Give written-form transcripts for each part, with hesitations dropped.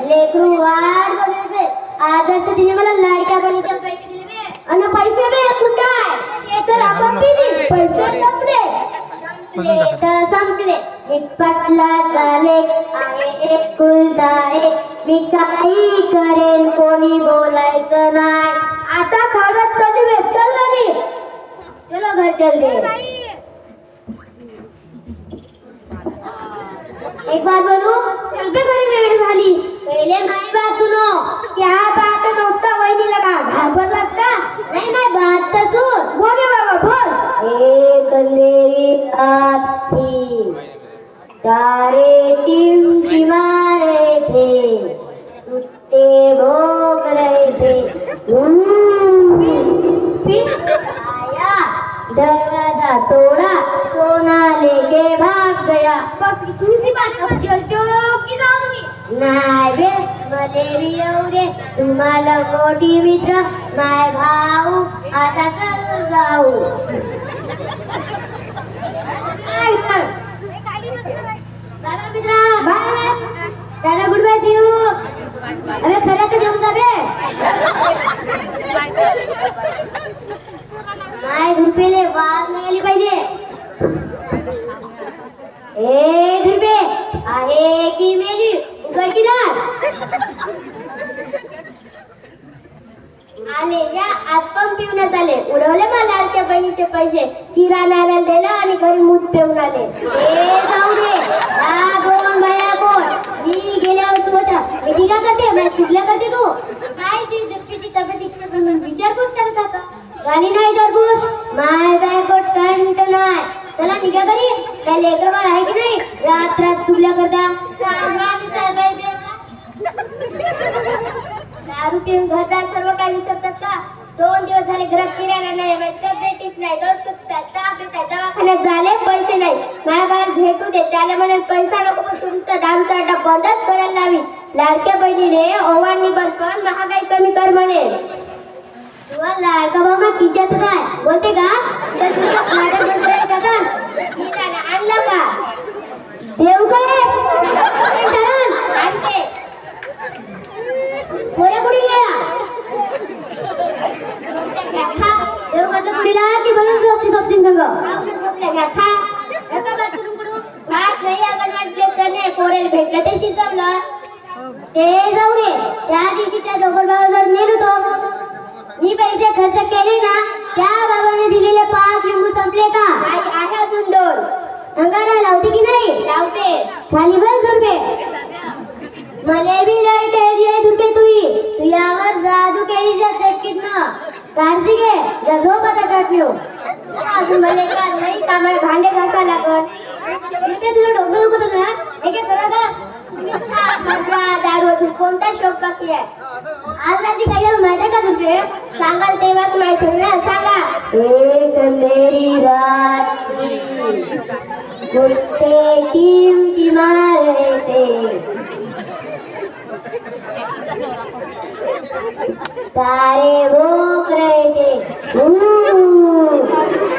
लेकरू वाट बघायचे. आजच तिने मला लाडक्या बहिणीचे पैसे दिले बे. आणि पैसे बे कुठाय? ते तर आपण पिली. पैसे संपले. संपले तर संपले. विटपटलाचा लेक आहे एकुलता एक. मी काही करेन कोणी बोलायचं नाही. आता खावत चल बे. चल गणी. चलो घर चल दे. एक बात बोलू. चल बे घरी वेळ झाली. पहिले माई बात सुनो. क्या बात नव्हता वहिनीला का घाबरलास का? नाही नाही बात तर सुन. बोल बाबा बोल. एक अंधेरी रात थी. तारे टिमटिमा रहे थे. कुत्ते भौंक रहे थे. आया दरवाजा तोड़ा. सोना लेके भाग गया. बस इतनी सी बात. अब चल की जाऊंगी. नाही बे मले बी येऊ दे. तुम्हाला मोठी मित्र माय भाऊ. आता चल जाऊ. दादा मित्रा बाय. दादा गुड बाय सी यू. अरे खरं तर जेवून जा बे. माय धुरपेले वाद नाही आली पाहिजे. ए धुरपे आहे की मेली उघड की दार. आले या आज पण पिऊनच आले. उडवले मला लाडक्या बहिणीचे पैसे. किराणाला दिला आणि घरी मूत पिऊन आले. ए जाऊ दे. हा दोन बाया कोण? मी गेल्यावर तू होता. मी टीका करते मी चुकल्या करते तू. काय ती दुःखीची तब्येत विचारपूस करता का? झाली नाही तरबूज. माय बायकोट कंट नाही. चला निघा घरी. काय लेकर बाळ आहे की नाही? रात्रात चुकल्या करता. दारू पिऊन घरदार सर्व काही विसरतात का? 2 दिवस झाले घरात किराणा नाही. तब्येत ठीक नाही. डोस दुखतात. ताप येतात. दवाखान्यात झाले पैसे नाही. माझ्या बाहेर भेटू दे. त्याला म्हणे पैसा नको पण तुमचा दारूचा अड्डा बंदच करायला लावी. लाडक्या बहिणीने ओवाळणी बंद पण महागाई कमी कर म्हणे. तुला लाडका बाबा किच्यात काय बोलते का? तर तुझा फाटा बंद का? किराणा आणला का? देऊ काय? आणते. पोऱ्या कुठे गेला? देवकाच्या पुढीला की बघून झोपती झोपती संग. भात नाही अंगणवाडीत करणे. पोरेला भेटलं ते शिजवलं. ते जाऊ दे. त्या दिवशी त्या डोकरबाबा जर नेलो तो मी पैसे खर्च केले ना. त्या बाबाने दिलेले 5 लिंबू संपले का? आहे अजून 2. अंगारा लावते की नाही? लावते. खाली बस रुपये. मले बी लाईट आहे रुपये तू यावर जादू केली जा चटकीत ना. काढती घे जा झोप आता टाकलो. अजून मला का नाही काम आहे. भांडे घासा लागत. रुपये तुझं डोकं दुखत ना. हे काय करा का? दारू कोणता शोक बाकी आहे? आज रात्री काय झालं माहिती का तुझे? सांगाल तेव्हाच माहिती ना. सांगा. एक अंधेरी रात थी. कुत्ते टिमटिमा रहे थे. तारे भौंक रहे थे.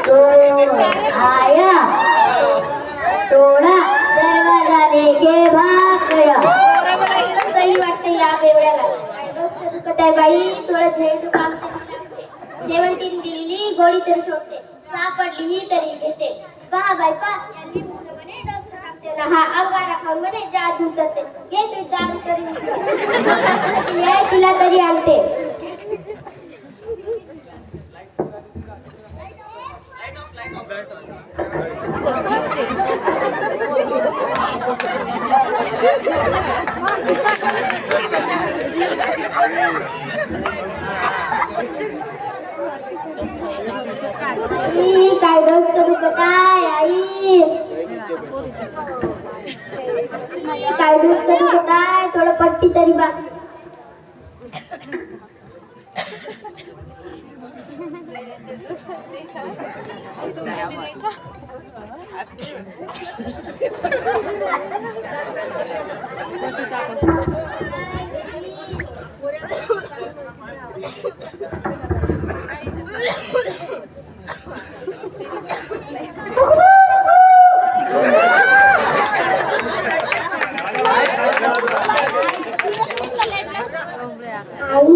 तो आया तोड़ा दरवाजा लेके भाग गया. सही वाटते या एवढ्याला. दुखत आहे बाई. थोडं झेंडू काम शेवंतीने दिलेली गोळी तर शोधते. सापडली तरी घेते. पहा बाई पहा. हा अंगारा खाऊन म्हणे जादू करते. घे तू जादू तरी तिला तरी आणते. काय डोसत दुखत काय आई? काय डोसत दुखत काय? थोडं पट्टी तरी बाकी. आई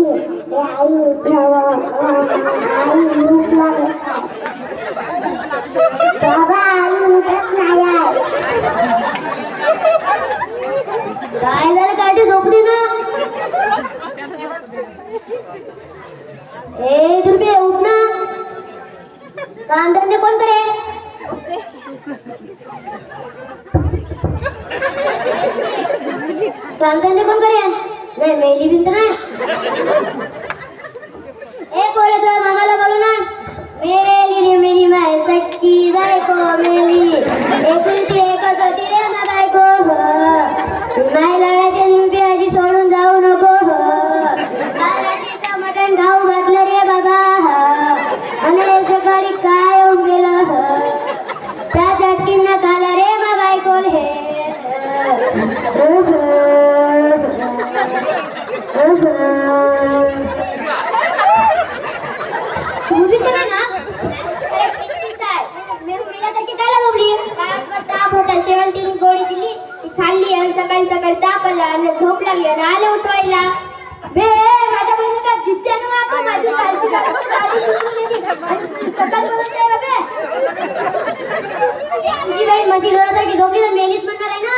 उठावं आई भूक लागली बाबा आई उठत नाही आहे काय झालं काठी झोपली ना ए दुर्बे उठ ना काम धंदे कोण करे काम धंदे कोण करे नाही मेली बिंत नाही ए पोरे तुझ्या मामाला बोलू ना मेली रे मेरी माय सक्की बायको मेली एकुलती एकच होती रे मा बायको माय लाडाचे रुपये आधी सोडून जाऊ नको काल रात्रीचं मटण खाऊ घातलं रे बाबा आणि सकाळी काय होऊन गेलं त्या चटकींना खाला रे मा बायको हे गोळी दिली ती खाल्ली आणि सकाळी सकाळी ताप आला आणि झोप लागली आणि आले उठवायला बे माझ्या बहिणीला जिद्द्यानं वागव माझी काळजी तुझी बहीण माझी डोळ्यासारखी झोपली तर मेलीच म्हणणार आहे ना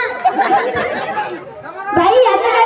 बाई आता